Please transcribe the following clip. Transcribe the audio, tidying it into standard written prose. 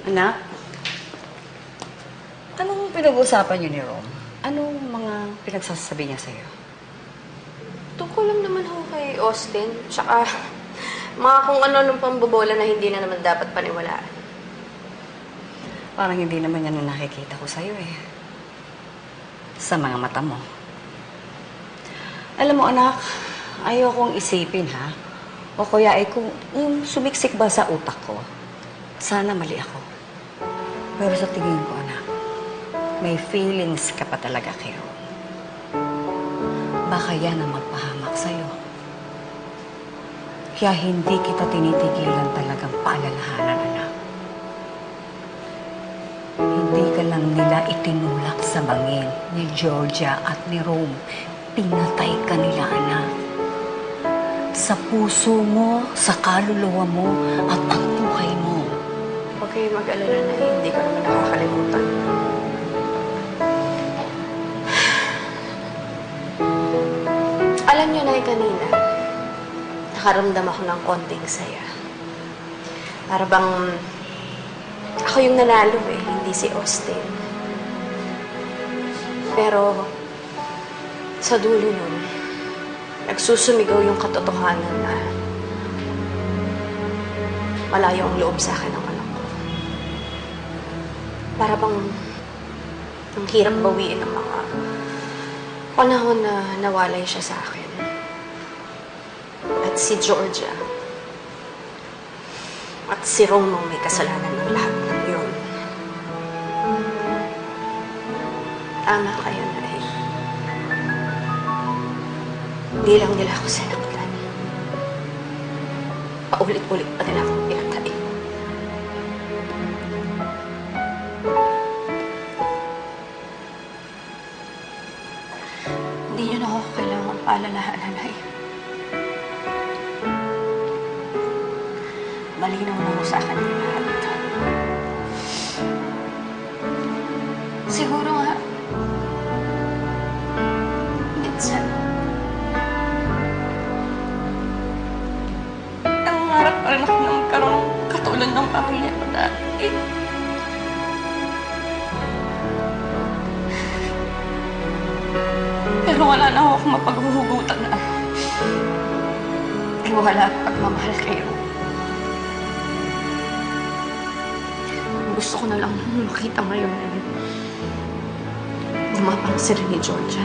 Anak, anong pinag-uusapan niyo ni Rom? Anong mga pinagsasabi niya sa'yo? Tungkol lang naman ho kay Austin. Tsaka, mga kung ano-anong pambobola na hindi na naman dapat paniwalaan. Parang hindi naman yan ang nakikita ko sa'yo eh. Sa mga mata mo. Alam mo anak, ayokong isipin ha. O kaya ay kung yung sumiksik ba sa utak ko, sana mali ako. Pero sa tingin ko anak, may feelings ka pa talaga kay Rom. Baka yan ang magpahamak sa'yo. Kaya hindi kita tinitigilan talagang paalalahanan, anak. Hindi ka lang nila itinulak sa bangin ni Georgia at ni Rome. Pinatay ka nila, anak. Sa puso mo, sa kaluluwa mo, at ang buhay mo. Huwag kayo mag-alala na hindi ko naman nakakalimutan. Alam niyo na kanina, nakaramdam ako ng konting saya. Para bang ako yung nanalo eh, hindi si Austin. Pero sa dulo nun, nagsusumigaw yung katotohanan na malayo ang loob sa akin ng anak ko. Para bang ang hirap bawiin ng mga panahon na nawalay siya sa akin. At si Georgia at si Romong may kasalanan ng lahat ng yun. Tama kayo na eh. Hindi lang nila ako sinaktan. Paulit-ulit pa nila akong pinatay. Hindi yun ako kailangang paalalahanan ay. Malinaw na ako sa akin ng lahat. Siguro nga, minsan, nangangarap pa rin ako na magkaroon ng katulad ng pamilya ko dati. Pero wala na akong mapaghuhugutan na. Wala at pagmamahal kayo. Gusto ko na lang makita ngayon na gumapang sila ni Georgia.